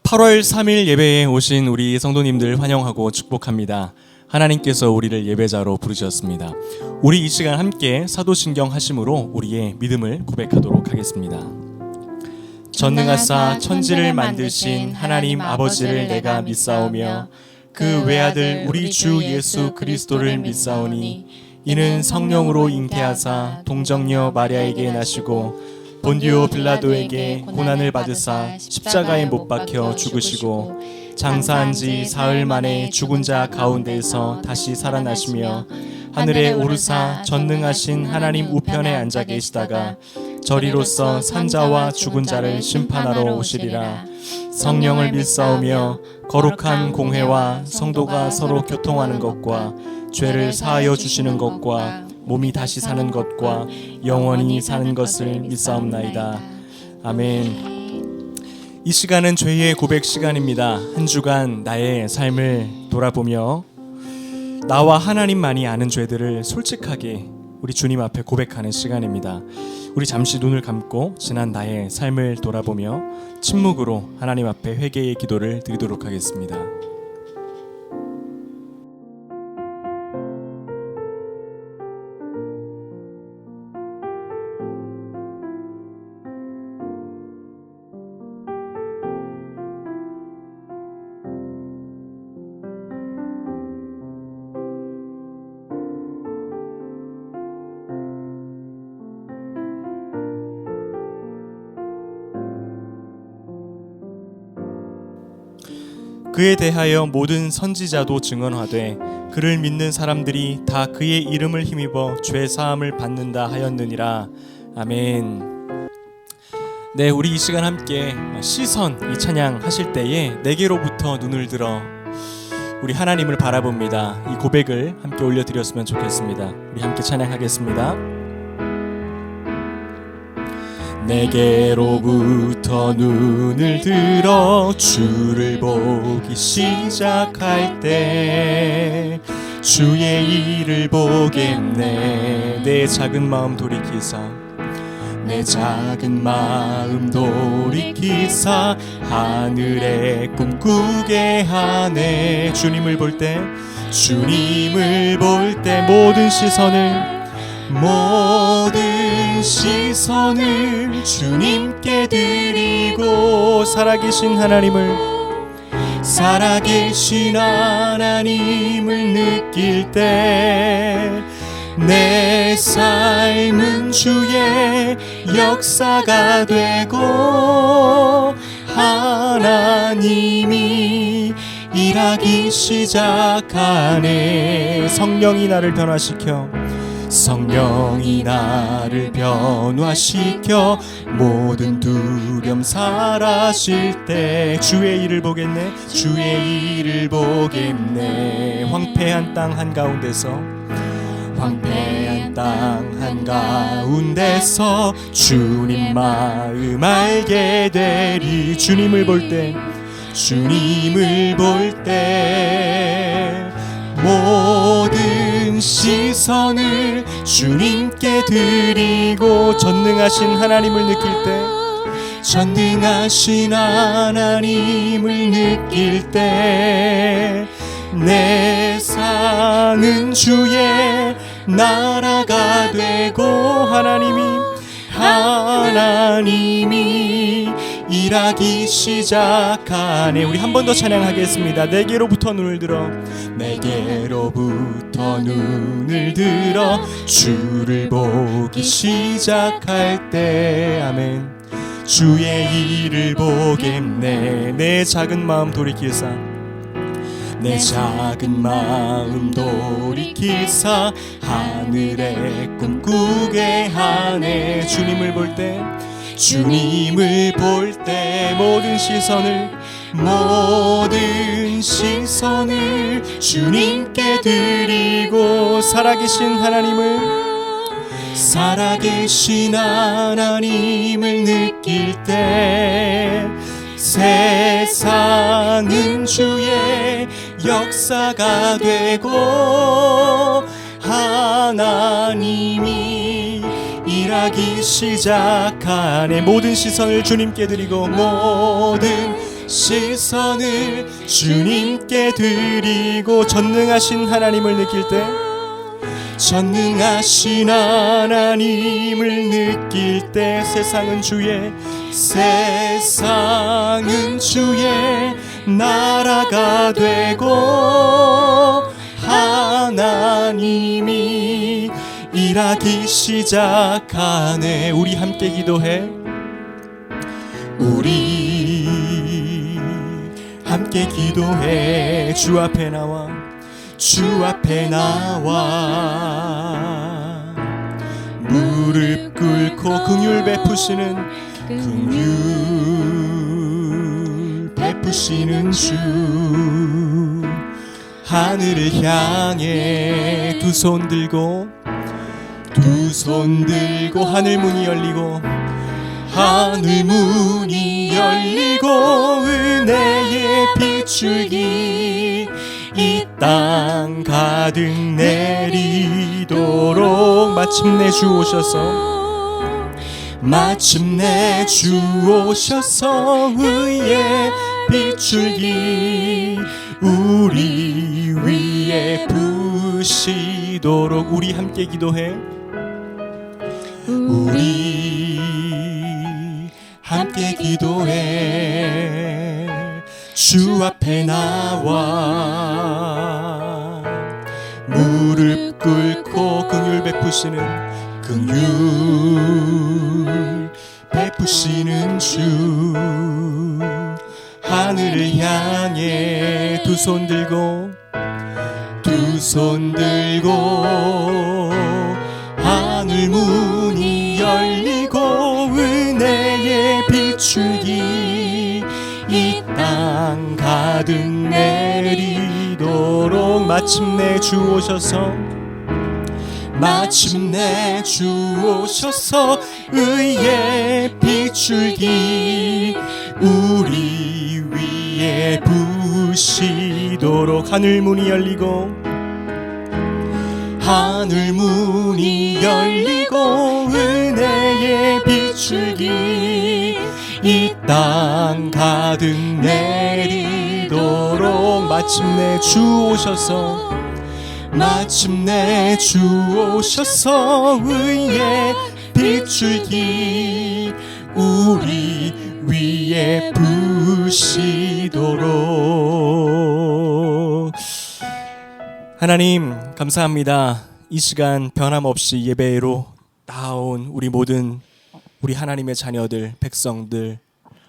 8월 3일 예배에 오신 우리 성도님들 환영하고 축복합니다. 하나님께서 우리를 예배자로 부르셨습니다. 우리 이 시간 함께 사도신경 하심으로 우리의 믿음을 고백하도록 하겠습니다. 전능하사 천지를 만드신 하나님 아버지를 내가 믿사오며 그 외아들 우리 주 예수 그리스도를 믿사오니 이는 성령으로 잉태하사 동정녀 마리아에게 나시고 본디오 빌라도에게 고난을 받으사 십자가에 못 박혀 죽으시고 장사한 지 사흘 만에 죽은 자 가운데에서 다시 살아나시며 하늘에 오르사 전능하신 하나님 우편에 앉아 계시다가 저리로서 산자와 죽은 자를 심판하러 오시리라. 성령을 믿사오며 거룩한 공회와 성도가 서로 교통하는 것과 죄를 사하여 주시는 것과 몸이 다시 사는 것과 영원히 사는 것을 믿사옵나이다. 아멘. 이 시간은 죄의 고백 시간입니다. 한 주간 나의 삶을 돌아보며 나와 하나님만이 아는 죄들을 솔직하게 우리 주님 앞에 고백하는 시간입니다. 우리 잠시 눈을 감고 지난 나의 삶을 돌아보며 침묵으로 하나님 앞에 회개의 기도를 드리도록 하겠습니다. 그에 대하여 모든 선지자도 증언하되 그를 믿는 사람들이 다 그의 이름을 힘입어 죄 사함을 받는다 하였느니라. 아멘. 네, 우리 이 시간 함께 시선 이 찬양 하실 때에 내게로부터 눈을 들어 우리 하나님을 바라봅니다. 이 고백을 함께 올려드렸으면 좋겠습니다. 우리 함께 찬양하겠습니다. 내게로부터 눈을 들어 주를 보기 시작할 때 주의 일을 보겠네. 내 작은 마음 돌이키사 내 작은 마음 돌이키사 하늘에 꿈꾸게 하네. 주님을 볼 때 모든 시선을 주님께 드리고 살아계신 하나님을 느낄 때 내 삶은 주의 역사가 되고 하나님이 일하기 시작하네. 성령이 나를 변화시켜 모든 두려움 사라질 때 주의 일을 보겠네. 황폐한 땅 한가운데서 주님 마음 알게 되리. 주님을 볼 때 모든 시선을 주님께 드리고 전능하신 하나님을 느낄 때 내 삶은 주의 나라가 되고 하나님이 일하기 시작하네. 우리 한 번 더 찬양하겠습니다. 내게로부터 눈을 들어 주를 보기 시작할 때 아멘. 주의 일을 보겠네. 내 작은 마음 돌이키사 하늘에 꿈꾸게 하네. 주님을 볼 때 모든 시선을 주님께 드리고 살아계신 하나님을 느낄 때 세상은 주의 역사가 되고 하나님이 일하기 시작하네. 모든 시선을 주님께 드리고 모든 시선을 주님께 드리고 전능하신 하나님을 느낄 때 전능하신 하나님을 느낄 때 세상은 주의 나라가 되고 하나님이 일하기 시작하네. 우리 함께 기도해. 우리 함께 기도해. 주 앞에 나와 무릎 꿇고 긍휼 베푸시는 주 하늘을 향해 두 손 들고 하늘 문이 열리고 은혜의 빗줄기 이 땅 가득 내리도록 마침내 주 오셔서 의의 빗줄기 우리 위에 부으시도록. 우리 함께 기도해. 우리 함께 기도해. 주 앞에 나와 무릎 꿇고 긍휼 베푸시는 주 하늘을 향해 두 손 들고 하늘 문이 열리고 은혜의 빗줄기 이 땅 가득 내리도록 마침내 주 오셔서 의의 빗줄기 우리 위에 부으시도록 하늘 문이 열리고 은혜의 빗줄기 이 땅 가득 내리도록 마침내 주 오셔서 의의 빗줄기 우리 위에 부으시도록. 하나님 감사합니다. 이 시간 변함없이 예배로 나온 우리 하나님의 자녀들, 백성들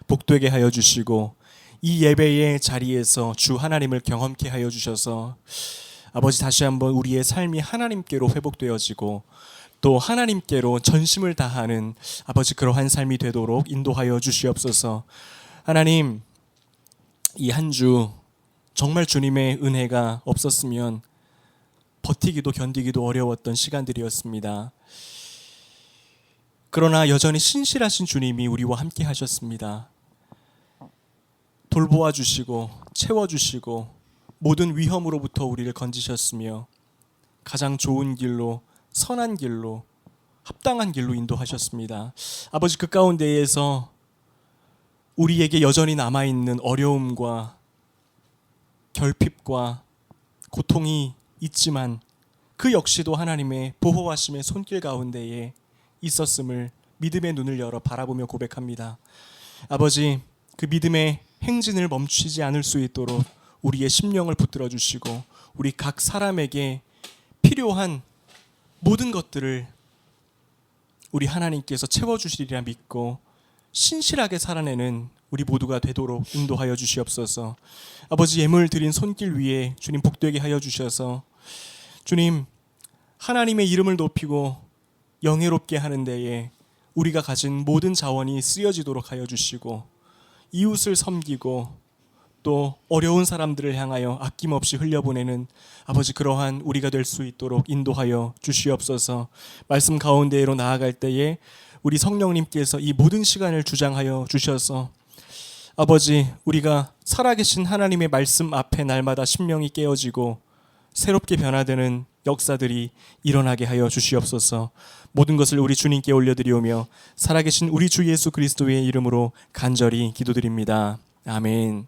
복되게 하여 주시고 이 예배의 자리에서 주 하나님을 경험케 하여 주셔서 아버지 다시 한번 우리의 삶이 하나님께로 회복되어지고 또 하나님께로 전심을 다하는 아버지 그러한 삶이 되도록 인도하여 주시옵소서. 하나님, 이 한 주 정말 주님의 은혜가 없었으면 버티기도 견디기도 어려웠던 시간들이었습니다. 그러나 여전히 신실하신 주님이 우리와 함께 하셨습니다. 돌보아 주시고 채워주시고 모든 위험으로부터 우리를 건지셨으며 가장 좋은 길로, 선한 길로, 합당한 길로 인도하셨습니다. 아버지, 그 가운데에서 우리에게 여전히 남아있는 어려움과 결핍과 고통이 있지만 그 역시도 하나님의 보호하심의 손길 가운데에 있었음을 믿음의 눈을 열어 바라보며 고백합니다. 아버지, 그 믿음의 행진을 멈추지 않을 수 있도록 우리의 심령을 붙들어 주시고 우리 각 사람에게 필요한 모든 것들을 우리 하나님께서 채워주시리라 믿고 신실하게 살아내는 우리 모두가 되도록 인도하여 주시옵소서. 아버지, 예물 드린 손길 위에 주님 복되게 하여 주셔서 주님 하나님의 이름을 높이고 영예롭게 하는 데에 우리가 가진 모든 자원이 쓰여지도록 하여 주시고 이웃을 섬기고 또 어려운 사람들을 향하여 아낌없이 흘려보내는 아버지 그러한 우리가 될 수 있도록 인도하여 주시옵소서. 말씀 가운데로 나아갈 때에 우리 성령님께서 이 모든 시간을 주장하여 주셔서 아버지 우리가 살아계신 하나님의 말씀 앞에 날마다 심령이 깨어지고 새롭게 변화되는 역사들이 일어나게 하여 주시옵소서. 모든 것을 우리 주님께 올려드리오며 살아계신 우리 주 예수 그리스도의 이름으로 간절히 기도드립니다. 아멘.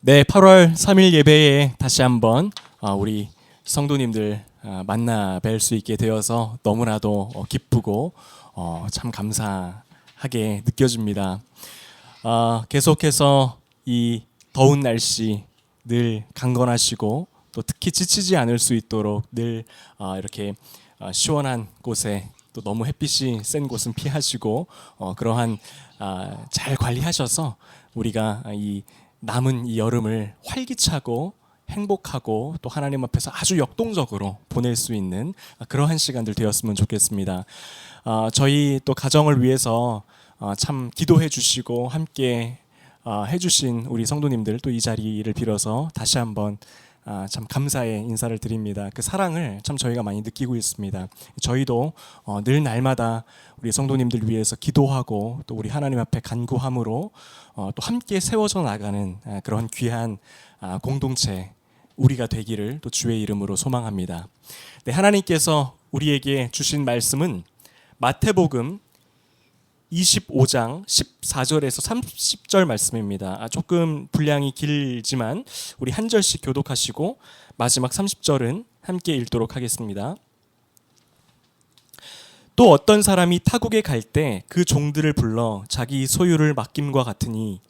네, 8월 3일 예배에 다시 한번 우리 성도님들 만나 뵐 수 있게 되어서 너무나도 기쁘고 참 감사하게 느껴집니다. 계속해서 이 더운 날씨 늘 강건하시고 또 특히 지치지 않을 수 있도록 늘 이렇게 시원한 곳에 또 너무 햇빛이 센 곳은 피하시고 그러한 잘 관리하셔서 우리가 이 남은 이 여름을 활기차고 행복하고 또 하나님 앞에서 아주 역동적으로 보낼 수 있는 그러한 시간들 되었으면 좋겠습니다. 저희 또 가정을 위해서 참 기도해 주시고 함께 해주신 우리 성도님들 또 이 자리를 빌어서 다시 한번 참 감사의 인사를 드립니다. 그 사랑을 참 저희가 많이 느끼고 있습니다. 저희도 늘 날마다 우리 성도님들 위해서 기도하고 또 우리 하나님 앞에 간구함으로 또 함께 세워져 나가는 그런 귀한 공동체 우리가 되기를 또 주의 이름으로 소망합니다. 네, 하나님께서 우리에게 주신 말씀은 마태복음 25장 14절에서 30절 말씀입니다. 조금 분량이 길지만 우리 한 절씩 교독하시고 마지막 30절은 함께 읽도록 하겠습니다. 또 어떤 사람이 타국에 갈 때 그 종들을 불러 자기 소유를 맡김과 같으니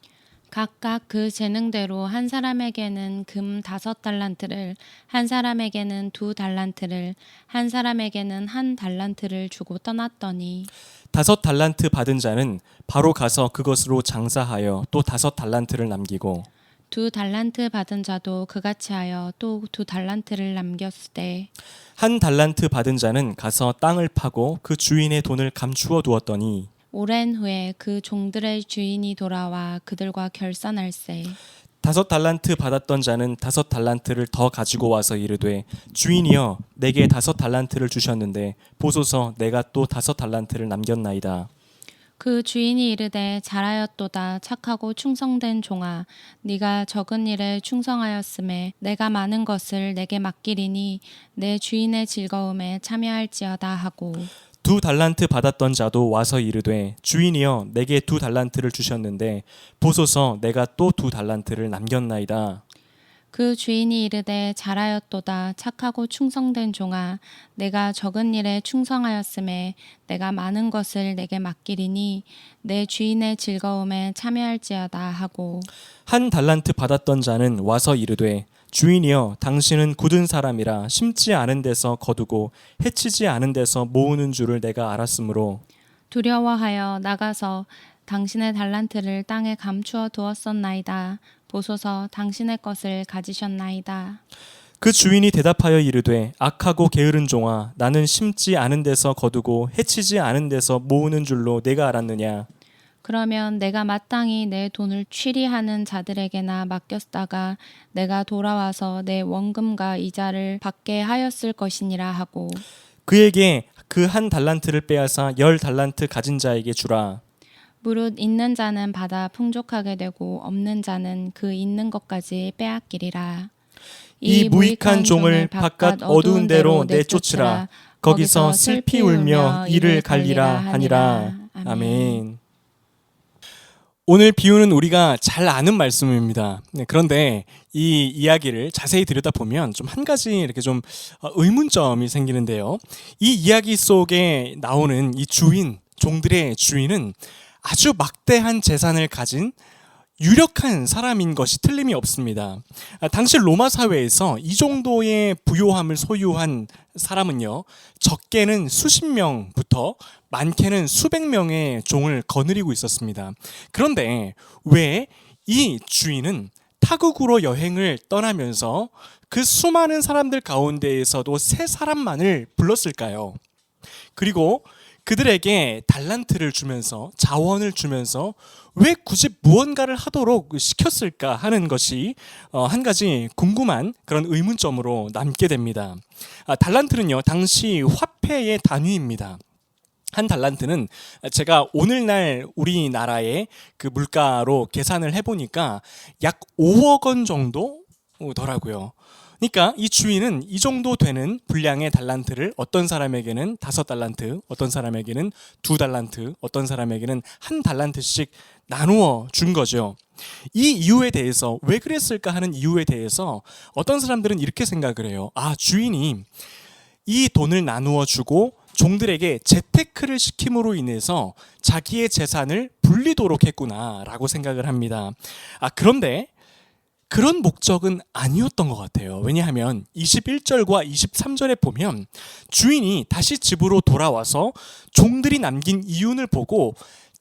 각각 그 재능대로 한 사람에게는 금 5달란트를, 한 사람에게는 2달란트를, 한 사람에게는 1달란트를 주고 떠났더니 5달란트 받은 자는 바로 가서 그것으로 장사하여 또 5달란트를 남기고 2달란트 받은 자도 그같이 하여 또 2달란트를 남겼으되 1달란트 받은 자는 가서 땅을 파고 그 주인의 돈을 감추어 두었더니 오랜 후에 그 종들의 주인이 돌아와 그들과 결산할세. 5달란트 받았던 자는 5달란트를 더 가지고 와서 이르되 주인이여 내게 5달란트를 주셨는데 보소서 내가 또 5달란트를 남겼나이다. 그 주인이 이르되 잘하였도다 착하고 충성된 종아 네가 적은 일에 충성하였음에 내가 많은 것을 내게 맡기리니 내 주인의 즐거움에 참여할지어다 하고 2달란트 받았던 자도 와서 이르되 주인이여 내게 2달란트를 주셨는데 보소서 내가 또 2달란트를 남겼나이다. 그 주인이 이르되 잘하였도다 착하고 충성된 종아 내가 적은 일에 충성하였음에 내가 많은 것을 내게 맡기리니 내 주인의 즐거움에 참여할지어다 하고 1달란트 받았던 자는 와서 이르되 주인이여 당신은 굳은 사람이라 심지 않은 데서 거두고 해치지 않은 데서 모으는 줄을 내가 알았으므로 두려워하여 나가서 당신의 달란트를 땅에 감추어 두었었나이다. 보소서 당신의 것을 가지셨나이다. 그 주인이 대답하여 이르되 악하고 게으른 종아 나는 심지 않은 데서 거두고 해치지 않은 데서 모으는 줄로 내가 알았느냐. 그러면 내가 마땅히 내 돈을 취리하는 자들에게나 맡겼다가 내가 돌아와서 내 원금과 이자를 받게 하였을 것이니라 하고 그에게 그 1달란트를 빼앗아 10달란트 가진 자에게 주라. 무릇 있는 자는 받아 풍족하게 되고 없는 자는 그 있는 것까지 빼앗기리라. 이 무익한 종을 바깥 어두운 데로 내쫓으라. 거기서 슬피 울며 이를 갈리라 하니라. 아멘. 오늘 비유는 우리가 잘 아는 말씀입니다. 그런데 이 이야기를 자세히 들여다보면 좀 한 가지 이렇게 좀 의문점이 생기는데요. 이 이야기 속에 나오는 이 주인, 종들의 주인은 아주 막대한 재산을 가진 유력한 사람인 것이 틀림이 없습니다. 당시 로마 사회에서 이 정도의 부요함을 소유한 사람은요, 적게는 수십 명부터 많게는 수백 명의 종을 거느리고 있었습니다. 그런데 왜 이 주인은 타국으로 여행을 떠나면서 그 수많은 사람들 가운데에서도 세 사람만을 불렀을까요? 그리고 그들에게 달란트를 주면서 자원을 주면서 왜 굳이 무언가를 하도록 시켰을까 하는 것이 한 가지 궁금한 그런 의문점으로 남게 됩니다. 달란트는요 당시 화폐의 단위입니다. 한 달란트는 제가 오늘날 우리나라의 그 물가로 계산을 해보니까 약 5억 원 정도더라고요. 그러니까 이 주인은 이 정도 되는 분량의 달란트를 어떤 사람에게는 5달란트, 어떤 사람에게는 2달란트, 어떤 사람에게는 1달란트씩 나누어 준 거죠. 이 이유에 대해서 왜 그랬을까 하는 이유에 대해서 어떤 사람들은 이렇게 생각을 해요. 아, 주인이 이 돈을 나누어 주고 종들에게 재테크를 시킴으로 인해서 자기의 재산을 불리도록 했구나라고 생각을 합니다. 그런데 그런 목적은 아니었던 것 같아요. 왜냐하면 21절과 23절에 보면 주인이 다시 집으로 돌아와서 종들이 남긴 이윤을 보고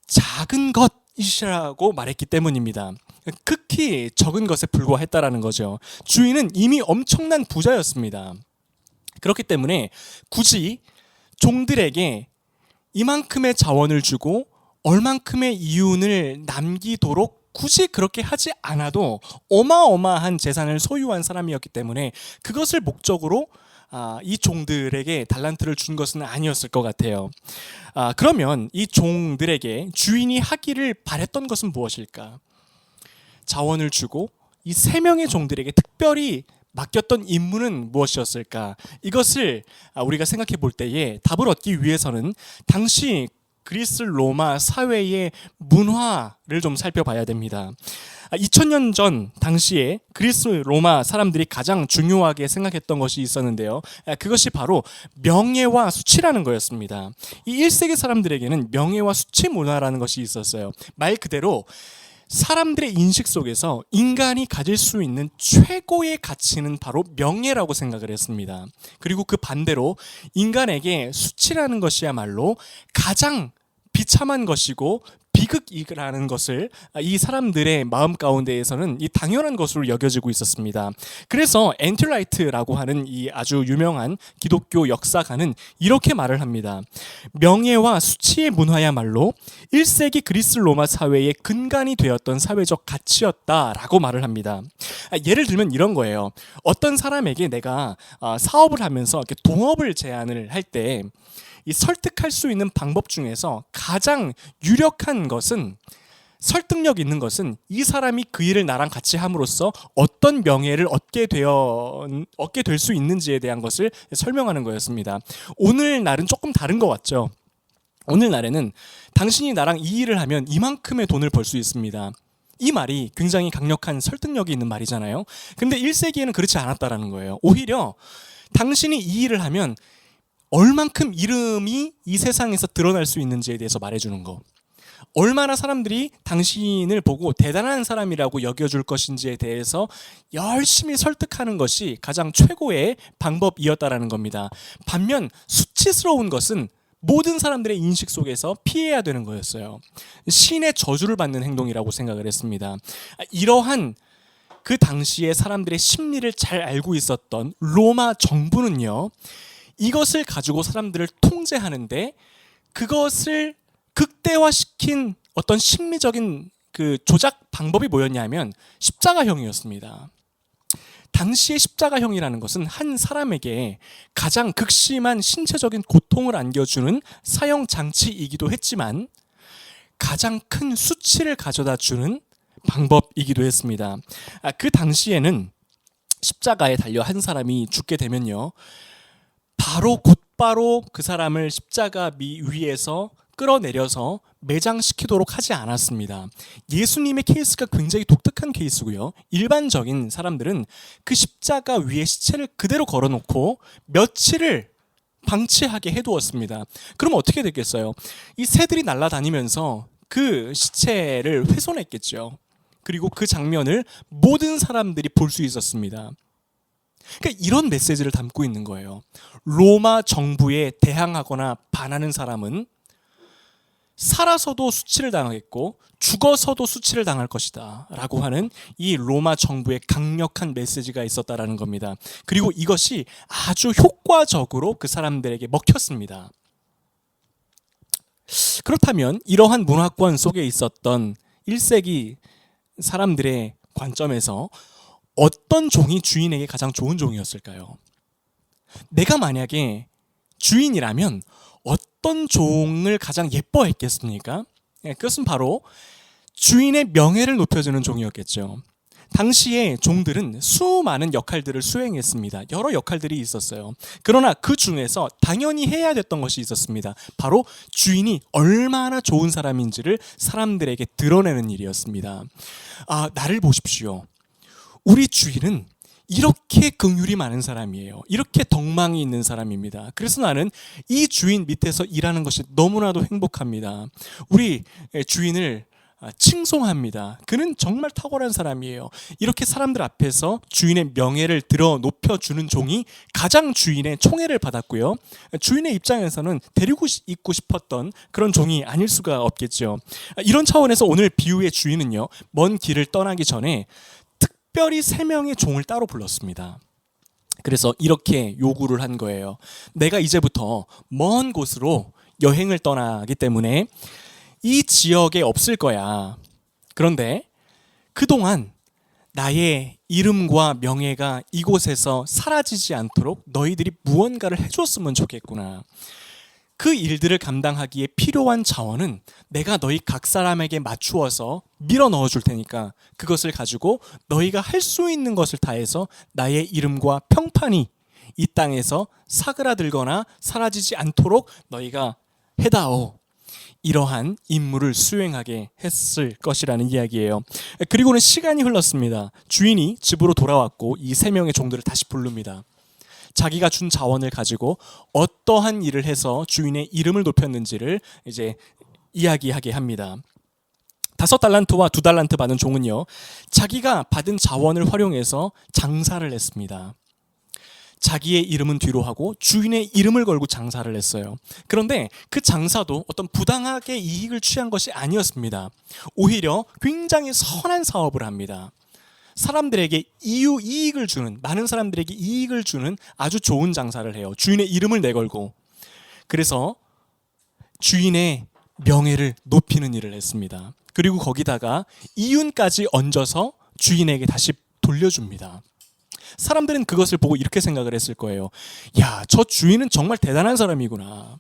작은 것이라고 말했기 때문입니다. 극히 적은 것에 불과했다라는 거죠. 주인은 이미 엄청난 부자였습니다. 그렇기 때문에 굳이 종들에게 이만큼의 자원을 주고 얼만큼의 이윤을 남기도록 굳이 그렇게 하지 않아도 어마어마한 재산을 소유한 사람이었기 때문에 그것을 목적으로 이 종들에게 달란트를 준 것은 아니었을 것 같아요. 그러면 이 종들에게 주인이 하기를 바랬던 것은 무엇일까? 자원을 주고 이 3명의 종들에게 특별히 맡겼던 임무는 무엇이었을까? 이것을 우리가 생각해 볼 때에 답을 얻기 위해서는 당시 그리스 로마 사회의 문화를 좀 살펴봐야 됩니다. 2000년 전 당시에 그리스 로마 사람들이 가장 중요하게 생각했던 것이 있었는데요. 그것이 바로 명예와 수치라는 거였습니다. 이 1세기 사람들에게는 명예와 수치 문화라는 것이 있었어요. 말 그대로 사람들의 인식 속에서 인간이 가질 수 있는 최고의 가치는 바로 명예라고 생각을 했습니다. 그리고 그 반대로 인간에게 수치라는 것이야말로 가장 비참한 것이고 비극이라는 것을 이 사람들의 마음 가운데에서는 이 당연한 것으로 여겨지고 있었습니다. 그래서 엔틸라이트라고 하는 이 아주 유명한 기독교 역사가는 이렇게 말을 합니다. 명예와 수치의 문화야말로 1세기 그리스 로마 사회의 근간이 되었던 사회적 가치였다라고 말을 합니다. 예를 들면 이런 거예요. 어떤 사람에게 내가 사업을 하면서 이렇게 동업을 제안을 할 때 이 설득할 수 있는 방법 중에서 가장 유력한 것은, 설득력 있는 것은 이 사람이 그 일을 나랑 같이 함으로써 어떤 명예를 얻게 될 수 있는지에 대한 것을 설명하는 거였습니다. 오늘날은 조금 다른 것 같죠. 오늘날에는 당신이 나랑 이 일을 하면 이만큼의 돈을 벌 수 있습니다. 이 말이 굉장히 강력한 설득력이 있는 말이잖아요. 근데 1세기에는 그렇지 않았다라는 거예요. 오히려 당신이 이 일을 하면 얼만큼 이름이 이 세상에서 드러날 수 있는지에 대해서 말해주는 거, 얼마나 사람들이 당신을 보고 대단한 사람이라고 여겨줄 것인지에 대해서 열심히 설득하는 것이 가장 최고의 방법이었다라는 겁니다. 반면 수치스러운 것은 모든 사람들의 인식 속에서 피해야 되는 거였어요. 신의 저주를 받는 행동이라고 생각을 했습니다. 이러한 그 당시에 사람들의 심리를 잘 알고 있었던 로마 정부는요, 이것을 가지고 사람들을 통제하는데 그것을 극대화시킨 어떤 심리적인 그 조작 방법이 뭐였냐면 십자가형이었습니다. 당시의 십자가형이라는 것은 한 사람에게 가장 극심한 신체적인 고통을 안겨주는 사형 장치이기도 했지만 가장 큰 수치를 가져다 주는 방법이기도 했습니다. 그 당시에는 십자가에 달려 한 사람이 죽게 되면요, 곧바로 그 사람을 십자가 위에서 끌어내려서 매장시키도록 하지 않았습니다. 예수님의 케이스가 굉장히 독특한 케이스고요. 일반적인 사람들은 그 십자가 위에 시체를 그대로 걸어놓고 며칠을 방치하게 해두었습니다. 그럼 어떻게 됐겠어요? 이 새들이 날아다니면서 그 시체를 훼손했겠죠. 그리고 그 장면을 모든 사람들이 볼 수 있었습니다. 그러니까 이런 메시지를 담고 있는 거예요. 로마 정부에 대항하거나 반하는 사람은 살아서도 수치를 당하겠고 죽어서도 수치를 당할 것이다 라고 하는 이 로마 정부의 강력한 메시지가 있었다라는 겁니다. 그리고 이것이 아주 효과적으로 그 사람들에게 먹혔습니다. 그렇다면 이러한 문화권 속에 있었던 1세기 사람들의 관점에서 어떤 종이 주인에게 가장 좋은 종이었을까요? 내가 만약에 주인이라면 어떤 어떤 종을 가장 예뻐했겠습니까? 그것은 바로 주인의 명예를 높여주는 종이었겠죠. 당시에 종들은 수많은 역할들을 수행했습니다. 여러 역할들이 있었어요. 그러나 그 중에서 당연히 해야 됐던 것이 있었습니다. 바로 주인이 얼마나 좋은 사람인지를 사람들에게 드러내는 일이었습니다. 나를 보십시오. 우리 주인은 이렇게 긍휼이 많은 사람이에요. 이렇게 덕망이 있는 사람입니다. 그래서 나는 이 주인 밑에서 일하는 것이 너무나도 행복합니다. 우리 주인을 칭송합니다. 그는 정말 탁월한 사람이에요. 이렇게 사람들 앞에서 주인의 명예를 들어 높여주는 종이 가장 주인의 총애를 받았고요. 주인의 입장에서는 데리고 있고 싶었던 그런 종이 아닐 수가 없겠죠. 이런 차원에서 오늘 비유의 주인은요, 먼 길을 떠나기 전에 특별히 3명의 종을 따로 불렀습니다. 그래서 이렇게 요구를 한 거예요. 내가 이제부터 먼 곳으로 여행을 떠나기 때문에 이 지역에 없을 거야. 그런데 그동안 나의 이름과 명예가 이곳에서 사라지지 않도록 너희들이 무언가를 해줬으면 좋겠구나. 그 일들을 감당하기에 필요한 자원은 내가 너희 각 사람에게 맞추어서 밀어 넣어 줄 테니까 그것을 가지고 너희가 할 수 있는 것을 다해서 나의 이름과 평판이 이 땅에서 사그라들거나 사라지지 않도록 너희가 해다오. 이러한 임무를 수행하게 했을 것이라는 이야기예요. 그리고는 시간이 흘렀습니다. 주인이 집으로 돌아왔고 이 3명의 종들을 다시 부릅니다. 자기가 준 자원을 가지고 어떠한 일을 해서 주인의 이름을 높였는지를 이제 이야기하게 합니다. 5달란트와 2달란트 받은 종은요, 자기가 받은 자원을 활용해서 장사를 했습니다. 자기의 이름은 뒤로 하고 주인의 이름을 걸고 장사를 했어요. 그런데 그 장사도 어떤 부당하게 이익을 취한 것이 아니었습니다. 오히려 굉장히 선한 사업을 합니다. 사람들에게 이익을 주는, 많은 사람들에게 이익을 주는 아주 좋은 장사를 해요. 주인의 이름을 내걸고. 그래서 주인의 명예를 높이는 일을 했습니다. 그리고 거기다가 이윤까지 얹어서 주인에게 다시 돌려줍니다. 사람들은 그것을 보고 이렇게 생각을 했을 거예요. 야, 저 주인은 정말 대단한 사람이구나.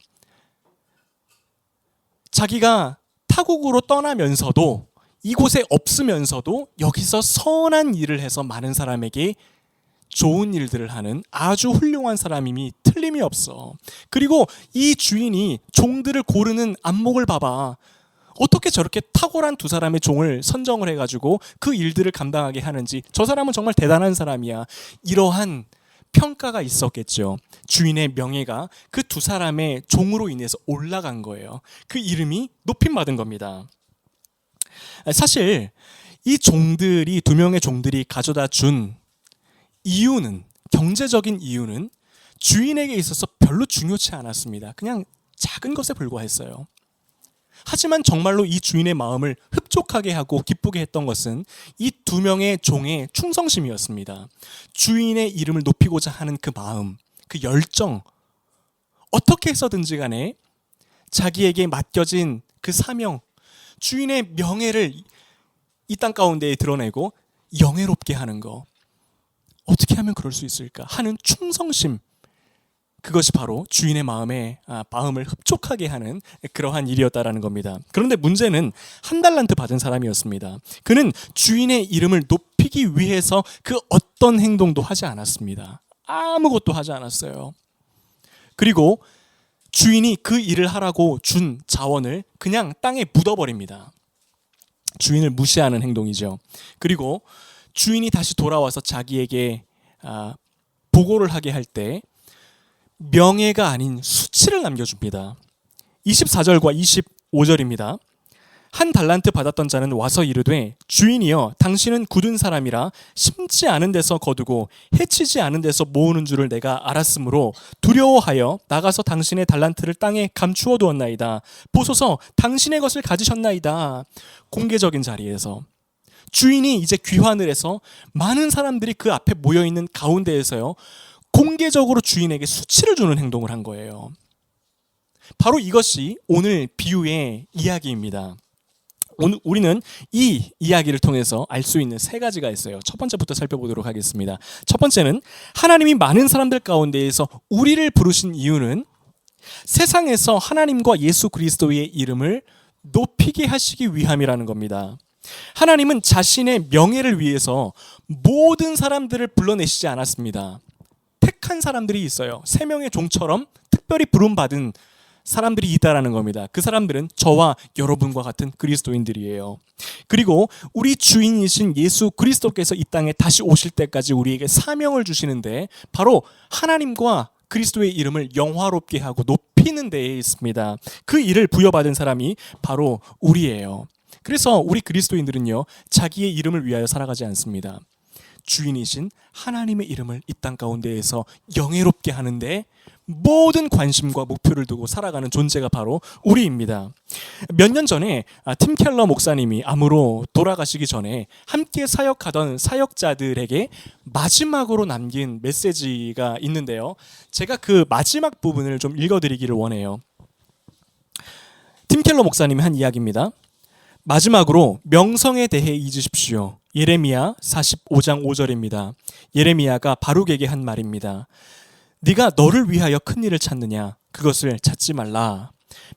자기가 타국으로 떠나면서도 이곳에 없으면서도 여기서 선한 일을 해서 많은 사람에게 좋은 일들을 하는 아주 훌륭한 사람임이 틀림이 없어. 그리고 이 주인이 종들을 고르는 안목을 봐봐. 어떻게 저렇게 탁월한 2사람의 종을 선정을 해가지고 그 일들을 감당하게 하는지, 저 사람은 정말 대단한 사람이야. 이러한 평가가 있었겠죠. 주인의 명예가 그 2사람의 종으로 인해서 올라간 거예요. 그 이름이 높임받은 겁니다. 사실 이 종들이, 2명의 종들이 가져다 준 이유는, 경제적인 이유는 주인에게 있어서 별로 중요치 않았습니다. 그냥 작은 것에 불과했어요. 하지만 정말로 이 주인의 마음을 흡족하게 하고 기쁘게 했던 것은 이 2명의 종의 충성심이었습니다. 주인의 이름을 높이고자 하는 그 마음, 그 열정, 어떻게 해서든지 간에 자기에게 맡겨진 그 사명, 주인의 명예를 이 땅 가운데에 드러내고 영예롭게 하는 거, 어떻게 하면 그럴 수 있을까 하는 충성심, 그것이 바로 주인의 마음을 흡족하게 하는 그러한 일이었다라는 겁니다. 그런데 문제는 1달란트 받은 사람이었습니다. 그는 주인의 이름을 높이기 위해서 그 어떤 행동도 하지 않았습니다. 아무것도 하지 않았어요. 그리고 주인이 그 일을 하라고 준 자원을 그냥 땅에 묻어버립니다. 주인을 무시하는 행동이죠. 그리고 주인이 다시 돌아와서 자기에게 보고를 하게 할 때 명예가 아닌 수치를 남겨줍니다. 24절과 25절입니다. 1달란트 받았던 자는 와서 이르되 주인이여 당신은 굳은 사람이라 심지 않은 데서 거두고 해치지 않은 데서 모으는 줄을 내가 알았으므로 두려워하여 나가서 당신의 달란트를 땅에 감추어 두었나이다. 보소서 당신의 것을 가지셨나이다. 공개적인 자리에서 주인이 이제 귀환을 해서 많은 사람들이 그 앞에 모여있는 가운데에서요, 공개적으로 주인에게 수치를 주는 행동을 한 거예요. 바로 이것이 오늘 비유의 이야기입니다. 오늘 우리는 이 이야기를 통해서 알 수 있는 3가지가 있어요. 첫 번째부터 살펴보도록 하겠습니다. 첫 번째는 하나님이 많은 사람들 가운데에서 우리를 부르신 이유는 세상에서 하나님과 예수 그리스도의 이름을 높이게 하시기 위함이라는 겁니다. 하나님은 자신의 명예를 위해서 모든 사람들을 불러내시지 않았습니다. 택한 사람들이 있어요. 세 명의 종처럼 특별히 부름받은 사람들이 있다라는 겁니다. 그 사람들은 저와 여러분과 같은 그리스도인들이에요. 그리고 우리 주인이신 예수 그리스도께서 이 땅에 다시 오실 때까지 우리에게 사명을 주시는데 바로 하나님과 그리스도의 이름을 영화롭게 하고 높이는 데에 있습니다. 그 일을 부여받은 사람이 바로 우리예요. 그래서 우리 그리스도인들은요, 자기의 이름을 위하여 살아가지 않습니다. 주인이신 하나님의 이름을 이 땅 가운데에서 영예롭게 하는데 모든 관심과 목표를 두고 살아가는 존재가 바로 우리입니다. 몇 년 전에 팀 켈러 목사님이 암으로 돌아가시기 전에 함께 사역하던 사역자들에게 마지막으로 남긴 메시지가 있는데요. 제가 그 마지막 부분을 좀 읽어드리기를 원해요. 팀 켈러 목사님이 한 이야기입니다. 마지막으로 명성에 대해 잊으십시오. 예레미야 45장 5절입니다. 예레미야가 바룩에게 한 말입니다. 네가 너를 위하여 큰 일을 찾느냐? 그것을 찾지 말라.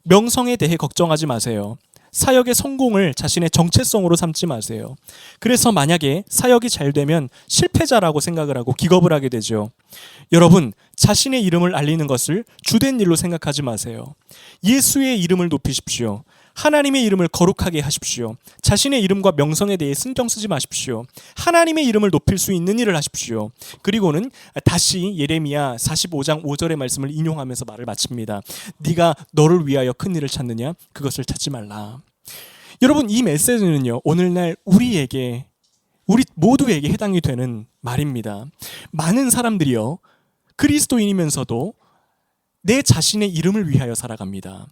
명성에 대해 걱정하지 마세요. 사역의 성공을 자신의 정체성으로 삼지 마세요. 그래서 만약에 사역이 잘 되면 실패자라고 생각을 하고 기겁을 하게 되죠. 여러분, 자신의 이름을 알리는 것을 주된 일로 생각하지 마세요. 예수의 이름을 높이십시오. 하나님의 이름을 거룩하게 하십시오. 자신의 이름과 명성에 대해 신경 쓰지 마십시오. 하나님의 이름을 높일 수 있는 일을 하십시오. 그리고는 다시 예레미야 45장 5절의 말씀을 인용하면서 말을 마칩니다. 네가 너를 위하여 큰 일을 찾느냐? 그것을 찾지 말라. 여러분, 이 메시지는요, 오늘날 우리 모두에게 해당이 되는 말입니다. 많은 사람들이요, 그리스도인이면서도 내 자신의 이름을 위하여 살아갑니다.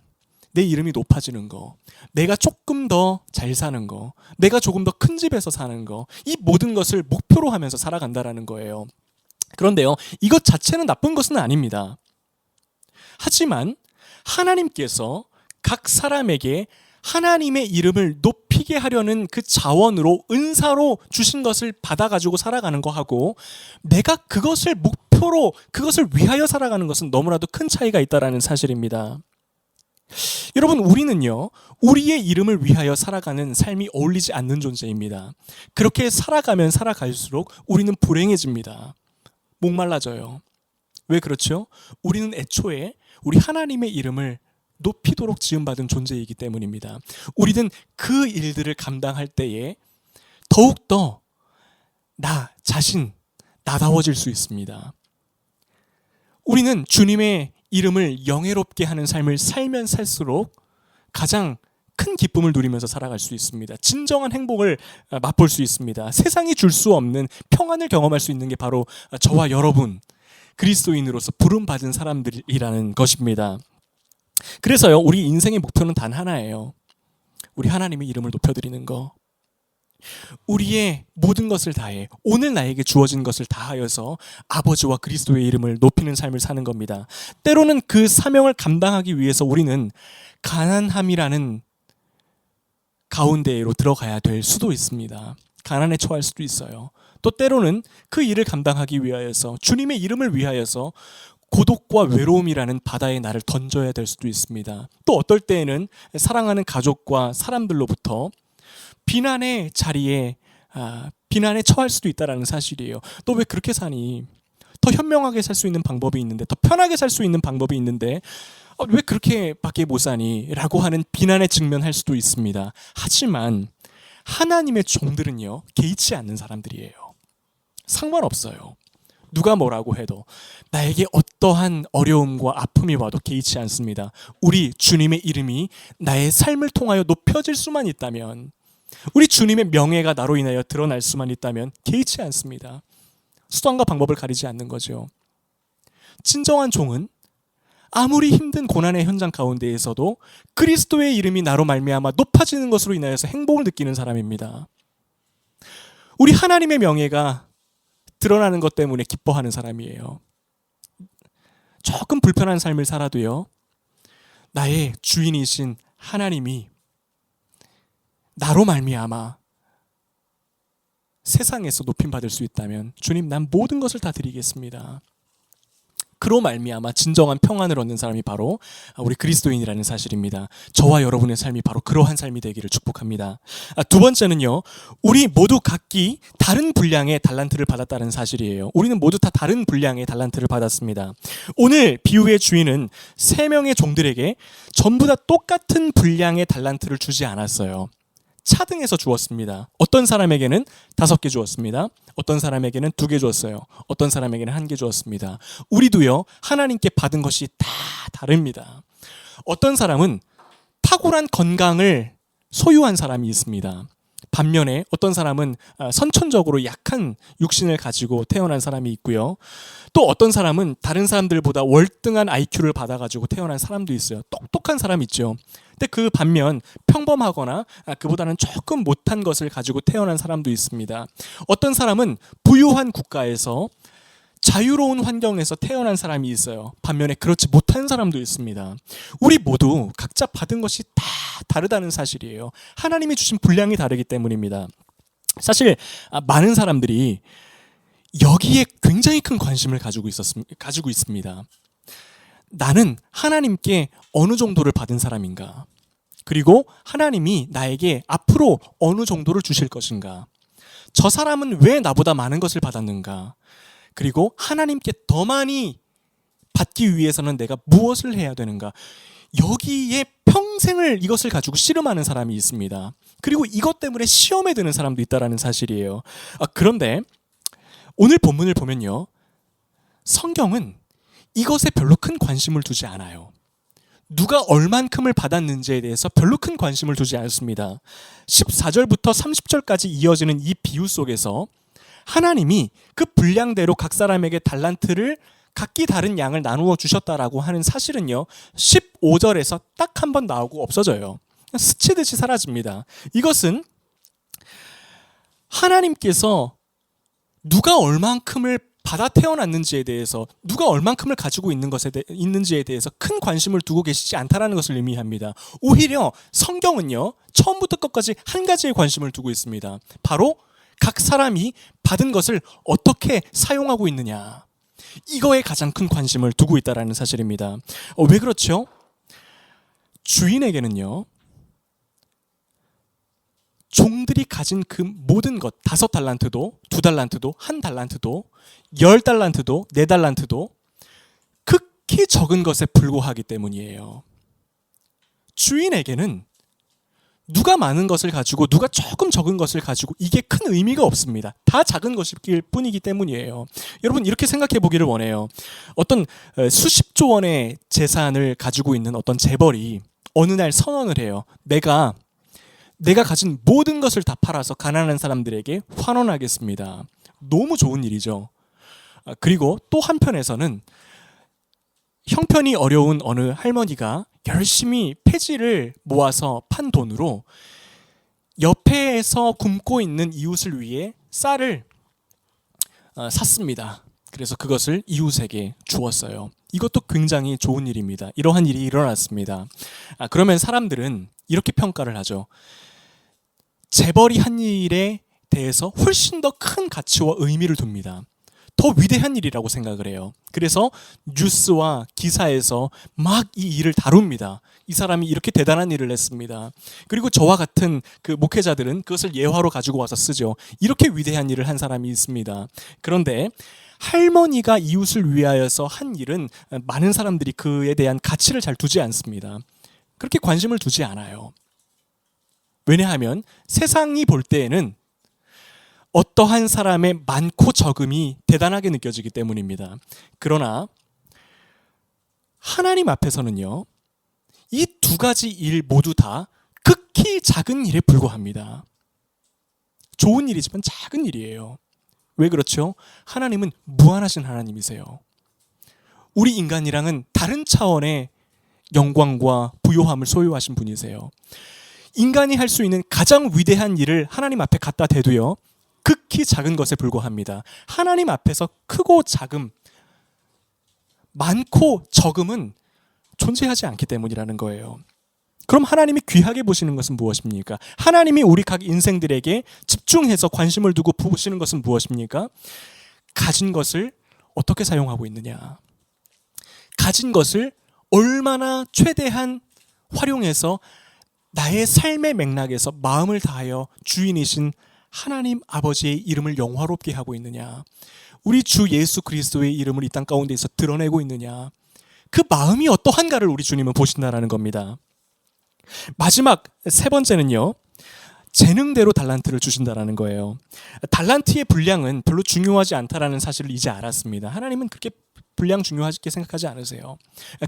내 이름이 높아지는 거, 내가 조금 더 잘 사는 거, 내가 조금 더 큰 집에서 사는 거, 이 모든 것을 목표로 하면서 살아간다라는 거예요. 그런데요, 이것 자체는 나쁜 것은 아닙니다. 하지만 하나님께서 각 사람에게 하나님의 이름을 높이게 하려는 그 자원으로 은사로 주신 것을 받아가지고 살아가는 거하고 내가 그것을 목표로 그것을 위하여 살아가는 것은 너무나도 큰 차이가 있다는 사실입니다. 여러분, 우리는요, 우리의 이름을 위하여 살아가는 삶이 어울리지 않는 존재입니다. 그렇게 살아가면 살아갈수록 우리는 불행해집니다. 목말라져요. 왜 그렇죠? 우리는 애초에 우리 하나님의 이름을 높이도록 지음받은 존재이기 때문입니다. 우리는 그 일들을 감당할 때에 더욱더 나 자신, 나다워질 수 있습니다. 우리는 주님의 이름을 영예롭게 하는 삶을 살면 살수록 가장 큰 기쁨을 누리면서 살아갈 수 있습니다. 진정한 행복을 맛볼 수 있습니다. 세상이 줄 수 없는 평안을 경험할 수 있는 게 바로 저와 여러분, 그리스도인으로서 부름받은 사람들이라는 것입니다. 그래서요, 우리 인생의 목표는 단 하나예요. 우리 하나님의 이름을 높여드리는 거. 우리의 모든 것을 다해 오늘 나에게 주어진 것을 다하여서 아버지와 그리스도의 이름을 높이는 삶을 사는 겁니다. 때로는 그 사명을 감당하기 위해서 우리는 가난함이라는 가운데로 들어가야 될 수도 있습니다. 가난에 처할 수도 있어요. 또 때로는 그 일을 감당하기 위하여서 주님의 이름을 위하여서 고독과 외로움이라는 바다에 나를 던져야 될 수도 있습니다. 또 어떨 때에는 사랑하는 가족과 사람들로부터 비난의 자리에 비난에 처할 수도 있다는 사실이에요. 너 왜 그렇게 사니? 더 현명하게 살 수 있는 방법이 있는데, 더 편하게 살 수 있는 방법이 있는데 왜 그렇게밖에 못 사니? 라고 하는 비난에 직면할 수도 있습니다. 하지만 하나님의 종들은요, 개의치 않는 사람들이에요. 상관없어요. 누가 뭐라고 해도 나에게 어떠한 어려움과 아픔이 와도 개의치 않습니다. 우리 주님의 이름이 나의 삶을 통하여 높여질 수만 있다면, 우리 주님의 명예가 나로 인하여 드러날 수만 있다면 개의치 않습니다. 수단과 방법을 가리지 않는 거죠. 진정한 종은 아무리 힘든 고난의 현장 가운데에서도 그리스도의 이름이 나로 말미암아 높아지는 것으로 인하여서 행복을 느끼는 사람입니다. 우리 하나님의 명예가 드러나는 것 때문에 기뻐하는 사람이에요. 조금 불편한 삶을 살아도요, 나의 주인이신 하나님이 나로 말미암아 세상에서 높임 받을 수 있다면 주님, 난 모든 것을 다 드리겠습니다. 그로 말미암아 진정한 평안을 얻는 사람이 바로 우리 그리스도인이라는 사실입니다. 저와 여러분의 삶이 바로 그러한 삶이 되기를 축복합니다. 두 번째는요, 우리 모두 각기 다른 분량의 달란트를 받았다는 사실이에요. 우리는 모두 다 다른 분량의 달란트를 받았습니다. 오늘 비유의 주인은 3명의 종들에게 전부 다 똑같은 분량의 달란트를 주지 않았어요. 차등해서 주었습니다. 어떤 사람에게는 5개 주었습니다. 어떤 사람에게는 2개 주었어요. 어떤 사람에게는 1개 주었습니다. 우리도요, 하나님께 받은 것이 다 다릅니다. 어떤 사람은 탁월한 건강을 소유한 사람이 있습니다. 반면에 어떤 사람은 선천적으로 약한 육신을 가지고 태어난 사람이 있고요. 또 어떤 사람은 다른 사람들보다 월등한 IQ를 받아가지고 태어난 사람도 있어요. 똑똑한 사람 있죠. 근데 그 반면 평범하거나 그보다는 조금 못한 것을 가지고 태어난 사람도 있습니다. 어떤 사람은 부유한 국가에서 자유로운 환경에서 태어난 사람이 있어요. 반면에 그렇지 못한 사람도 있습니다. 우리 모두 각자 받은 것이 다 다르다는 사실이에요. 하나님이 주신 분량이 다르기 때문입니다. 사실 많은 사람들이 여기에 굉장히 큰 관심을 가지고 있습니다. 나는 하나님께 어느 정도를 받은 사람인가? 그리고 하나님이 나에게 앞으로 어느 정도를 주실 것인가? 저 사람은 왜 나보다 많은 것을 받았는가? 그리고 하나님께 더 많이 받기 위해서는 내가 무엇을 해야 되는가? 여기에 평생을 이것을 가지고 씨름하는 사람이 있습니다. 그리고 이것 때문에 시험에 드는 사람도 있다는 사실이에요. 그런데 오늘 본문을 보면요, 성경은 이것에 별로 큰 관심을 두지 않아요. 누가 얼만큼을 받았는지에 대해서 별로 큰 관심을 두지 않습니다. 14절부터 30절까지 이어지는 이 비유 속에서 하나님이 그 분량대로 각 사람에게 달란트를 각기 다른 양을 나누어 주셨다라고 하는 사실은요, 15절에서 딱 한 번 나오고 없어져요. 스치듯이 사라집니다. 이것은 하나님께서 누가 얼만큼을 받아 태어났는지에 대해서, 누가 얼만큼을 가지고 있는지에 대해서 큰 관심을 두고 계시지 않다라는 것을 의미합니다. 오히려 성경은요, 처음부터 끝까지 한 가지에 관심을 두고 있습니다. 바로 각 사람이 받은 것을 어떻게 사용하고 있느냐, 이거에 가장 큰 관심을 두고 있다는 사실입니다. 왜 그렇죠? 주인에게는요, 종들이 가진 그 모든 것, 5달란트도, 2달란트도, 1달란트도, 10달란트도, 4달란트도 극히 적은 것에 불과하기 때문이에요. 주인에게는 누가 많은 것을 가지고 누가 조금 적은 것을 가지고 이게 큰 의미가 없습니다. 다 작은 것일 뿐이기 때문이에요. 여러분, 이렇게 생각해 보기를 원해요. 어떤 수십조 원의 재산을 가지고 있는 어떤 재벌이 어느 날 선언을 해요. 내가 가진 모든 것을 다 팔아서 가난한 사람들에게 환원하겠습니다. 너무 좋은 일이죠. 그리고 또 한편에서는 형편이 어려운 어느 할머니가 열심히 폐지를 모아서 판 돈으로 옆에서 굶고 있는 이웃을 위해 쌀을 샀습니다. 그래서 그것을 이웃에게 주었어요. 이것도 굉장히 좋은 일입니다. 이러한 일이 일어났습니다. 그러면 사람들은 이렇게 평가를 하죠. 재벌이 한 일에 대해서 훨씬 더 큰 가치와 의미를 둡니다. 더 위대한 일이라고 생각을 해요. 그래서 뉴스와 기사에서 막 이 일을 다룹니다. 이 사람이 이렇게 대단한 일을 했습니다. 그리고 저와 같은 그 목회자들은 그것을 예화로 가지고 와서 쓰죠. 이렇게 위대한 일을 한 사람이 있습니다. 그런데 할머니가 이웃을 위하여서 한 일은 많은 사람들이 그에 대한 가치를 잘 두지 않습니다. 그렇게 관심을 두지 않아요. 왜냐하면 세상이 볼 때에는 어떠한 사람의 많고 적음이 대단하게 느껴지기 때문입니다. 그러나 하나님 앞에서는요, 이 2가지 일 모두 다 극히 작은 일에 불과합니다. 좋은 일이지만 작은 일이에요. 왜 그렇죠? 하나님은 무한하신 하나님이세요. 우리 인간이랑은 다른 차원의 영광과 부요함을 소유하신 분이세요. 인간이 할 수 있는 가장 위대한 일을 하나님 앞에 갖다 대도요, 극히 작은 것에 불과합니다. 하나님 앞에서 크고 작음, 많고 적음은 존재하지 않기 때문이라는 거예요. 그럼 하나님이 귀하게 보시는 것은 무엇입니까? 하나님이 우리 각 인생들에게 집중해서 관심을 두고 보시는 것은 무엇입니까? 가진 것을 어떻게 사용하고 있느냐. 가진 것을 얼마나 최대한 활용해서 나의 삶의 맥락에서 마음을 다하여 주인이신 하나님 아버지의 이름을 영화롭게 하고 있느냐, 우리 주 예수 그리스도의 이름을 이 땅 가운데에서 드러내고 있느냐, 그 마음이 어떠한가를 우리 주님은 보신다라는 겁니다. 마지막 세 번째는요, 재능대로 달란트를 주신다라는 거예요. 달란트의 분량은 별로 중요하지 않다라는 사실을 이제 알았습니다. 하나님은 그렇게 분량 중요하게 생각하지 않으세요.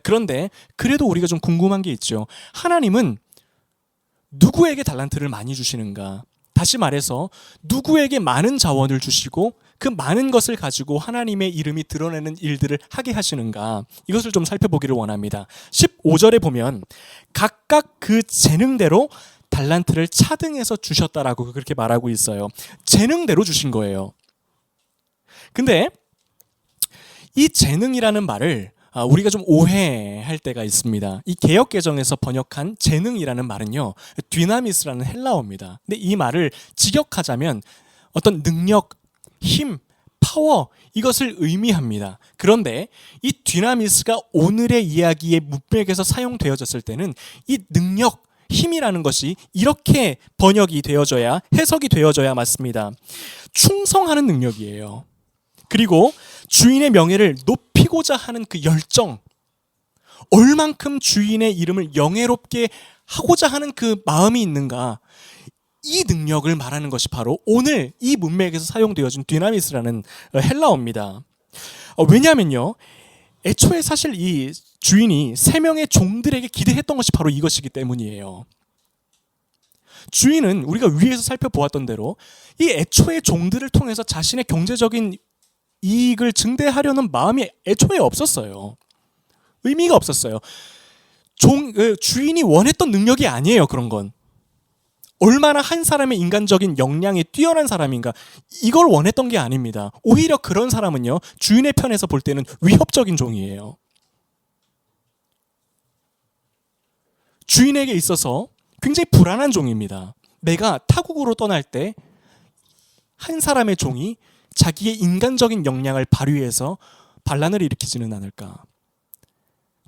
그런데 그래도 우리가 좀 궁금한 게 있죠. 하나님은 누구에게 달란트를 많이 주시는가? 다시 말해서 누구에게 많은 자원을 주시고 그 많은 것을 가지고 하나님의 이름이 드러내는 일들을 하게 하시는가? 이것을 좀 살펴보기를 원합니다. 15절에 보면 각각 그 재능대로 달란트를 차등해서 주셨다라고 그렇게 말하고 있어요. 재능대로 주신 거예요. 근데 이 재능이라는 말을 우리가 좀 오해할 때가 있습니다. 이 개역 개정에서 번역한 재능이라는 말은요, 디나미스라는 헬라어입니다. 근데 이 말을 직역하자면 어떤 능력, 힘, 파워, 이것을 의미합니다. 그런데 이 디나미스가 오늘의 이야기의 문맥에서 사용되어졌을 때는 이 능력, 힘이라는 것이 이렇게 번역이 되어져야, 해석이 되어져야 맞습니다. 충성하는 능력이에요. 그리고 주인의 명예를 높이고자 하는 그 열정, 얼만큼 주인의 이름을 영예롭게 하고자 하는 그 마음이 있는가, 이 능력을 말하는 것이 바로 오늘 이 문맥에서 사용되어진 디나미스라는 헬라어입니다. 왜냐하면요, 애초에 사실 이 주인이 세 명의 종들에게 기대했던 것이 바로 이것이기 때문이에요. 주인은 우리가 위에서 살펴보았던 대로 이 애초의 종들을 통해서 자신의 경제적인 이익을 증대하려는 마음이 애초에 없었어요. 의미가 없었어요. 주인이 원했던 능력이 아니에요. 그런 건 얼마나 한 사람의 인간적인 역량이 뛰어난 사람인가, 이걸 원했던 게 아닙니다. 오히려 그런 사람은요, 주인의 편에서 볼 때는 위협적인 종이에요. 주인에게 있어서 굉장히 불안한 종입니다. 내가 타국으로 떠날 때 한 사람의 종이 자기의 인간적인 역량을 발휘해서 반란을 일으키지는 않을까,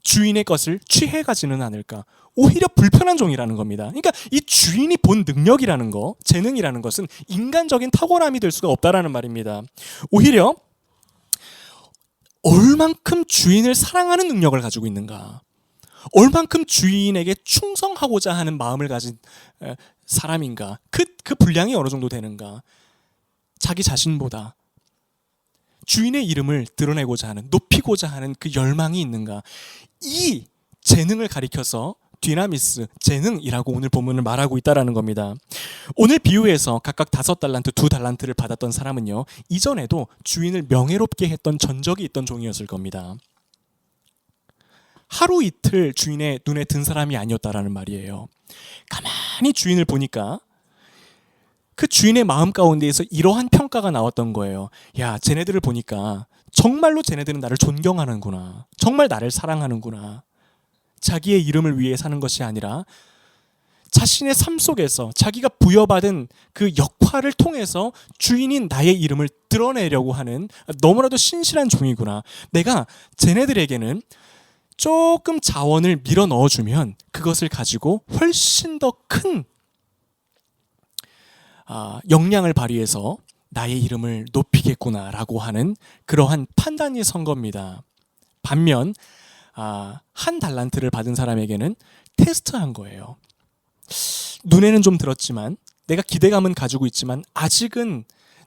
주인의 것을 취해가지는 않을까, 오히려 불편한 종이라는 겁니다. 그러니까 이 주인이 본 능력이라는 거, 재능이라는 것은 인간적인 탁월함이 될 수가 없다라는 말입니다. 오히려 얼만큼 주인을 사랑하는 능력을 가지고 있는가, 얼만큼 주인에게 충성하고자 하는 마음을 가진 사람인가, 그 분량이 어느 정도 되는가, 자기 자신보다 주인의 이름을 드러내고자 하는, 높이고자 하는 그 열망이 있는가, 이 재능을 가리켜서 디나미스, 재능이라고 오늘 본문을 말하고 있다라는 겁니다. 오늘 비유에서 각각 5달란트, 2달란트를 받았던 사람은요, 이전에도 주인을 명예롭게 했던 전적이 있던 종이었을 겁니다. 하루 이틀 주인의 눈에 든 사람이 아니었다라는 말이에요. 가만히 주인을 보니까 그 주인의 마음 가운데에서 이러한 평가가 나왔던 거예요. 야, 쟤네들을 보니까 정말로 쟤네들은 나를 존경하는구나, 정말 나를 사랑하는구나. 자기의 이름을 위해 사는 것이 아니라 자신의 삶 속에서 자기가 부여받은 그 역할을 통해서 주인인 나의 이름을 드러내려고 하는 너무나도 신실한 종이구나. 내가 쟤네들에게는 조금 자원을 밀어 넣어주면 그것을 가지고 훨씬 더 큰 역량을 발휘해서 나의 이름을 높이겠구나라고 하는 그러한 판단이 선 겁니다. 반면 한 달란트를 받은 사람에게는 테스트한 거예요. 눈에는 좀 들었지만, 내가 기대감은 가지고 있지만, 아직은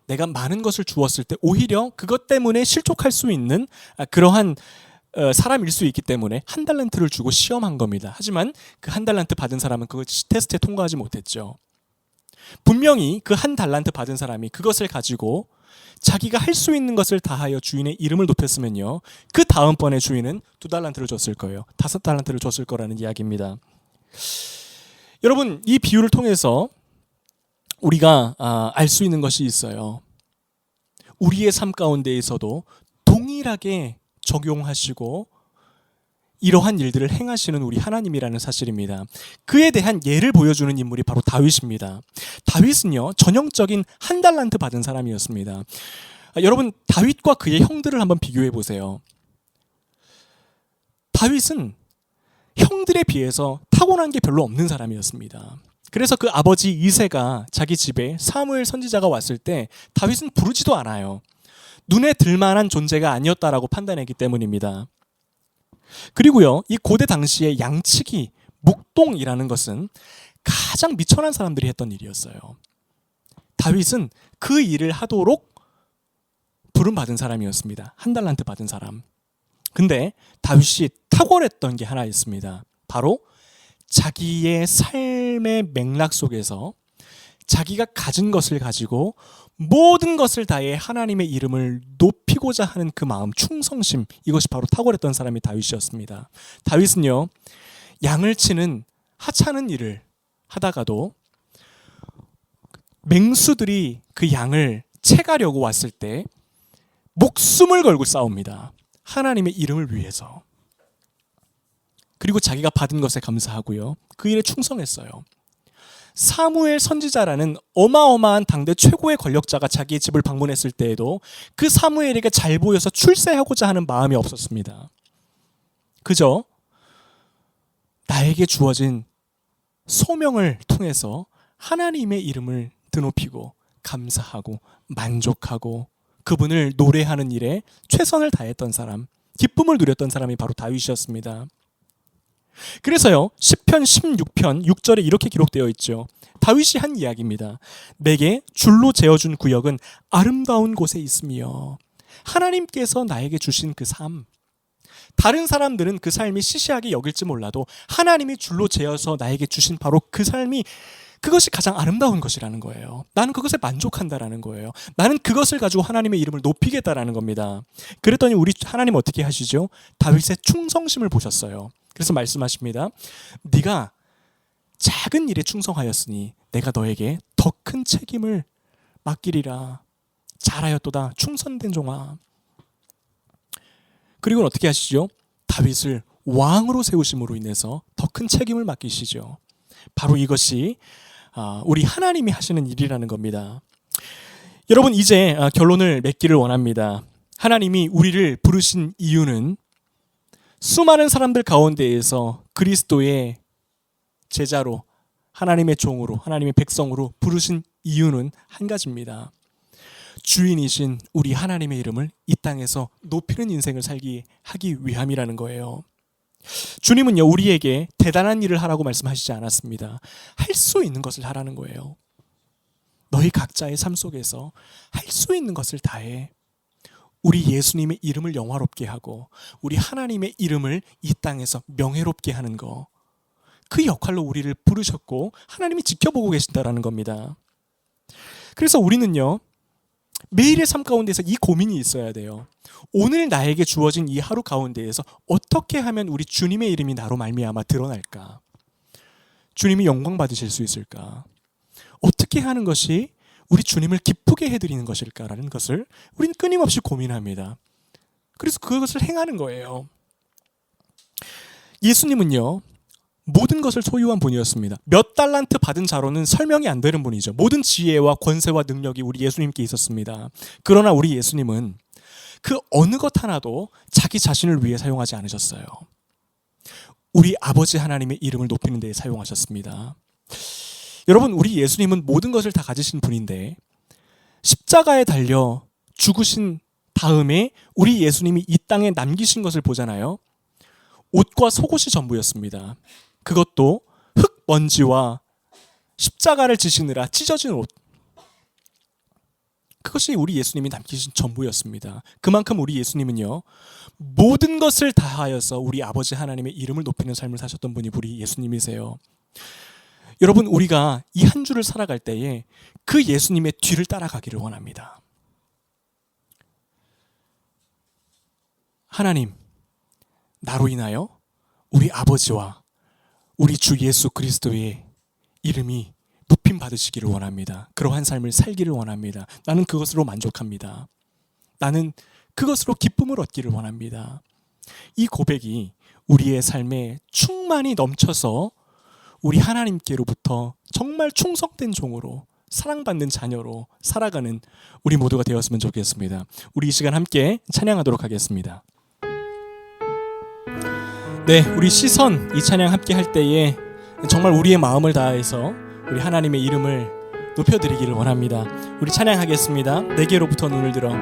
내가 많은 것을 주었을 때 오히려 그것 때문에 실족할 수 있는 그러한 사람일 수 있기 때문에 한 달란트를 주고 시험한 겁니다. 하지만 그 한 달란트 받은 사람은 그 테스트에 통과하지 못했죠. 분명히 그 한 달란트 받은 사람이 그것을 가지고 자기가 할 수 있는 것을 다하여 주인의 이름을 높였으면요, 그 다음번에 주인은 2달란트를 줬을 거예요. 5달란트를 줬을 거라는 이야기입니다. 여러분, 이 비유를 통해서 우리가 알 수 있는 것이 있어요. 우리의 삶 가운데에서도 동일하게 적용하시고 이러한 일들을 행하시는 우리 하나님이라는 사실입니다. 그에 대한 예를 보여주는 인물이 바로 다윗입니다. 다윗은요, 전형적인 한 달란트 받은 사람이었습니다. 여러분, 다윗과 그의 형들을 한번 비교해 보세요. 다윗은 형들에 비해서 타고난 게 별로 없는 사람이었습니다. 그래서 그 아버지 이새가 자기 집에 사무엘 선지자가 왔을 때 다윗은 부르지도 않아요. 눈에 들만한 존재가 아니었다라고 판단했기 때문입니다. 그리고요, 이 고대 당시에 양치기, 목동이라는 것은 가장 미천한 사람들이 했던 일이었어요. 다윗은 그 일을 하도록 부름받은 사람이었습니다. 한 달란트 받은 사람. 근데 다윗이 탁월했던 게 하나 있습니다. 바로 자기의 삶의 맥락 속에서 자기가 가진 것을 가지고 모든 것을 다해 하나님의 이름을 높이고자 하는 그 마음, 충성심, 이것이 바로 탁월했던 사람이 다윗이었습니다. 다윗은요, 양을 치는 하찮은 일을 하다가도 맹수들이 그 양을 채가려고 왔을 때 목숨을 걸고 싸웁니다. 하나님의 이름을 위해서. 그리고 자기가 받은 것에 감사하고요, 그 일에 충성했어요. 사무엘 선지자라는 어마어마한 당대 최고의 권력자가 자기의 집을 방문했을 때에도 그 사무엘에게 잘 보여서 출세하고자 하는 마음이 없었습니다. 그저 나에게 주어진 소명을 통해서 하나님의 이름을 드높이고 감사하고 만족하고 그분을 노래하는 일에 최선을 다했던 사람, 기쁨을 누렸던 사람이 바로 다윗이었습니다. 그래서요, 시편 16편 6절에 이렇게 기록되어 있죠. 다윗이 한 이야기입니다. 내게 줄로 재어준 구역은 아름다운 곳에 있으며 하나님께서 나에게 주신 그 삶, 다른 사람들은 그 삶이 시시하게 여길지 몰라도 하나님이 줄로 재어서 나에게 주신 바로 그 삶이, 그것이 가장 아름다운 것이라는 거예요. 나는 그것에 만족한다라는 거예요. 나는 그것을 가지고 하나님의 이름을 높이겠다라는 겁니다. 그랬더니 우리 하나님 어떻게 하시죠? 다윗의 충성심을 보셨어요. 그래서 말씀하십니다. 네가 작은 일에 충성하였으니 내가 너에게 더 큰 책임을 맡기리라. 잘하였도다 충성된 종아. 그리고 어떻게 하시죠? 다윗을 왕으로 세우심으로 인해서 더 큰 책임을 맡기시죠. 바로 이것이 우리 하나님이 하시는 일이라는 겁니다. 여러분, 이제 결론을 맺기를 원합니다. 하나님이 우리를 부르신 이유는 수많은 사람들 가운데에서 그리스도의 제자로, 하나님의 종으로, 하나님의 백성으로 부르신 이유는 한 가지입니다. 주인이신 우리 하나님의 이름을 이 땅에서 높이는 인생을 살기 하기 위함이라는 거예요. 주님은요, 우리에게 대단한 일을 하라고 말씀하시지 않았습니다. 할 수 있는 것을 하라는 거예요. 너희 각자의 삶 속에서 할 수 있는 것을 다해 우리 예수님의 이름을 영화롭게 하고 우리 하나님의 이름을 이 땅에서 명예롭게 하는 거, 그 역할로 우리를 부르셨고 하나님이 지켜보고 계신다라는 겁니다. 그래서 우리는요, 매일의 삶 가운데서 이 고민이 있어야 돼요. 오늘 나에게 주어진 이 하루 가운데에서 어떻게 하면 우리 주님의 이름이 나로 말미암아 드러날까? 주님이 영광 받으실 수 있을까? 어떻게 하는 것이 우리 주님을 기쁘게 해드리는 것일까라는 것을 우리는 끊임없이 고민합니다. 그래서 그것을 행하는 거예요. 예수님은요, 모든 것을 소유한 분이었습니다. 몇 달란트 받은 자로는 설명이 안 되는 분이죠. 모든 지혜와 권세와 능력이 우리 예수님께 있었습니다. 그러나 우리 예수님은 그 어느 것 하나도 자기 자신을 위해 사용하지 않으셨어요. 우리 아버지 하나님의 이름을 높이는 데에 사용하셨습니다. 여러분, 우리 예수님은 모든 것을 다 가지신 분인데 십자가에 달려 죽으신 다음에 우리 예수님이 이 땅에 남기신 것을 보잖아요. 옷과 속옷이 전부였습니다. 그것도 흙 먼지와 십자가를 지시느라 찢어진 옷, 그것이 우리 예수님이 남기신 전부였습니다. 그만큼 우리 예수님은요, 모든 것을 다하여서 우리 아버지 하나님의 이름을 높이는 삶을 사셨던 분이 우리 예수님이세요. 여러분, 우리가 이 한 주를 살아갈 때에 그 예수님의 뒤를 따라가기를 원합니다. 하나님, 나로 인하여 우리 아버지와 우리 주 예수 그리스도의 이름이 높임 받으시기를 원합니다. 그러한 삶을 살기를 원합니다. 나는 그것으로 만족합니다. 나는 그것으로 기쁨을 얻기를 원합니다. 이 고백이 우리의 삶에 충만히 넘쳐서 우리 하나님께로부터 정말 충성된 종으로, 사랑받는 자녀로 살아가는 우리 모두가 되었으면 좋겠습니다. 우리 이 시간 함께 찬양하도록 하겠습니다. 네, 우리 시선 이 찬양 함께 할 때에 정말 우리의 마음을 다해서 우리 하나님의 이름을 높여드리기를 원합니다. 우리 찬양하겠습니다. 내게로부터 눈을 들어.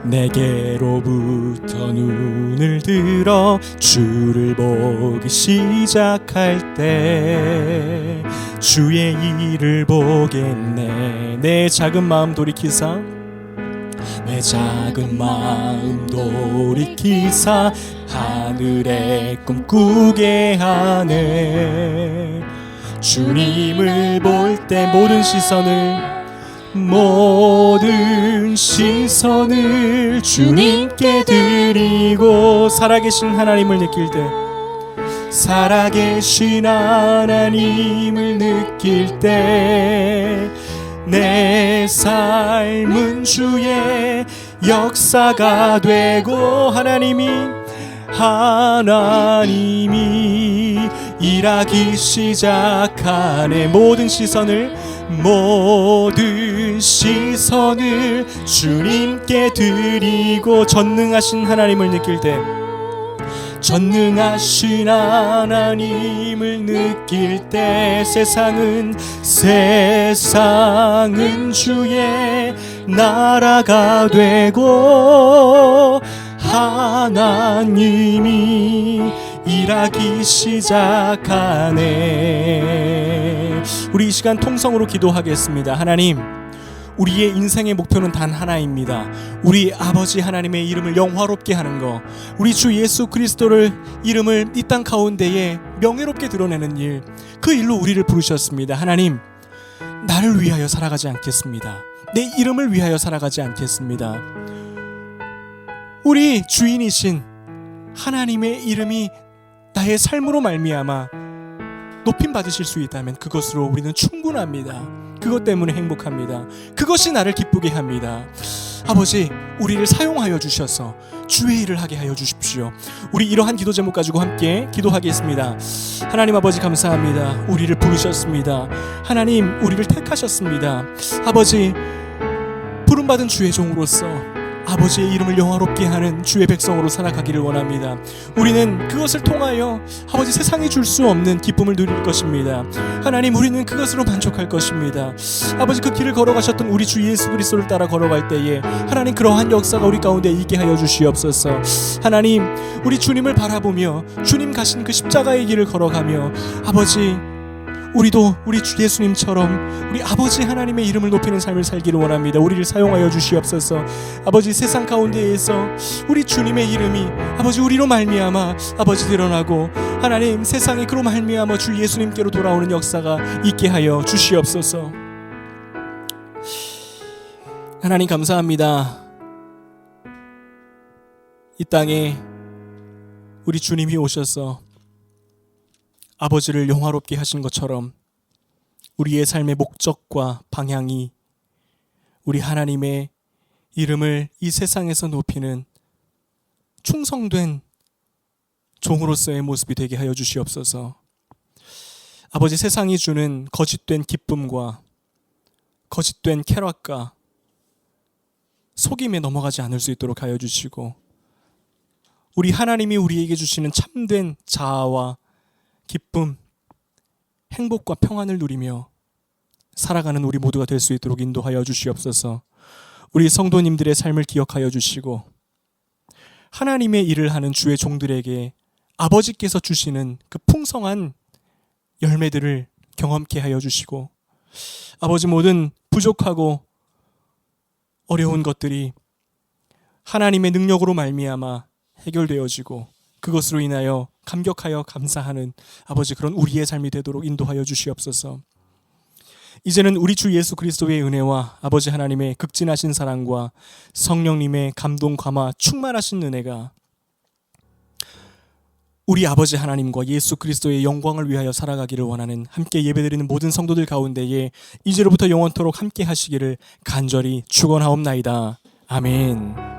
내게로부터 눈을 들어 주를 보기 시작할 때 주의 일을 보겠네. 내 작은 마음 돌이키사 내 작은 마음 돌이키사 하늘의 꿈 꾸게 하네. 주님을 볼 때 모든 시선을 주님께 드리고 살아계신 하나님을 느낄 때 살아계신 하나님을 느낄 때 내 삶은 주의 역사가 되고 하나님이 일하기 시작하네. 모든 시선을 주님께 드리고 전능하신 하나님을 느낄 때 전능하신 하나님을 느낄 때 세상은 주의 나라가 되고 하나님이 일하기 시작하네. 우리 이 시간 통성으로 기도하겠습니다. 하나님, 우리의 인생의 목표는 단 하나입니다. 우리 아버지 하나님의 이름을 영화롭게 하는 것, 우리 주 예수 그리스도를 이름을 이 땅 가운데에 명예롭게 드러내는 일, 그 일로 우리를 부르셨습니다. 하나님, 나를 위하여 살아가지 않겠습니다. 내 이름을 위하여 살아가지 않겠습니다. 우리 주인이신 하나님의 이름이 나의 삶으로 말미암아 높임 받으실 수 있다면 그것으로 우리는 충분합니다. 그것 때문에 행복합니다. 그것이 나를 기쁘게 합니다. 아버지, 우리를 사용하여 주셔서 주의 일을 하게 하여 주십시오. 우리 이러한 기도 제목 가지고 함께 기도하겠습니다. 하나님 아버지, 감사합니다. 우리를 부르셨습니다. 하나님, 우리를 택하셨습니다. 아버지, 부름받은 주의 종으로서 아버지의 이름을 영화롭게 하는 주의 백성으로 살아가기를 원합니다. 우리는 그것을 통하여 아버지 세상이 줄 수 없는 기쁨을 누릴 것입니다. 하나님, 우리는 그것으로 만족할 것입니다. 아버지, 그 길을 걸어가셨던 우리 주 예수 그리스도를 따라 걸어갈 때에 하나님, 그러한 역사가 우리 가운데 있게 하여 주시옵소서. 하나님, 우리 주님을 바라보며 주님 가신 그 십자가의 길을 걸어가며 아버지, 우리도 우리 주 예수님처럼 우리 아버지 하나님의 이름을 높이는 삶을 살기를 원합니다. 우리를 사용하여 주시옵소서. 아버지, 세상 가운데에서 우리 주님의 이름이 아버지 우리로 말미암아 아버지 드러나고 하나님, 세상이 그로 말미암아 주 예수님께로 돌아오는 역사가 있게 하여 주시옵소서. 하나님, 감사합니다. 이 땅에 우리 주님이 오셔서 아버지를 영화롭게 하신 것처럼 우리의 삶의 목적과 방향이 우리 하나님의 이름을 이 세상에서 높이는 충성된 종으로서의 모습이 되게 하여 주시옵소서. 아버지, 세상이 주는 거짓된 기쁨과 거짓된 쾌락과 속임에 넘어가지 않을 수 있도록 하여 주시고, 우리 하나님이 우리에게 주시는 참된 자아와 기쁨, 행복과 평안을 누리며 살아가는 우리 모두가 될 수 있도록 인도하여 주시옵소서. 우리 성도님들의 삶을 기억하여 주시고 하나님의 일을 하는 주의 종들에게 아버지께서 주시는 그 풍성한 열매들을 경험케 하여 주시고, 아버지, 모든 부족하고 어려운 것들이 하나님의 능력으로 말미암아 해결되어지고 그것으로 인하여 감격하여 감사하는 아버지, 그런 우리의 삶이 되도록 인도하여 주시옵소서. 이제는 우리 주 예수 그리스도의 은혜와 아버지 하나님의 극진하신 사랑과 성령님의 감동 감화 충만하신 은혜가 우리 아버지 하나님과 예수 그리스도의 영광을 위하여 살아가기를 원하는 함께 예배드리는 모든 성도들 가운데에 이제로부터 영원토록 함께 하시기를 간절히 축원하옵나이다. 아멘.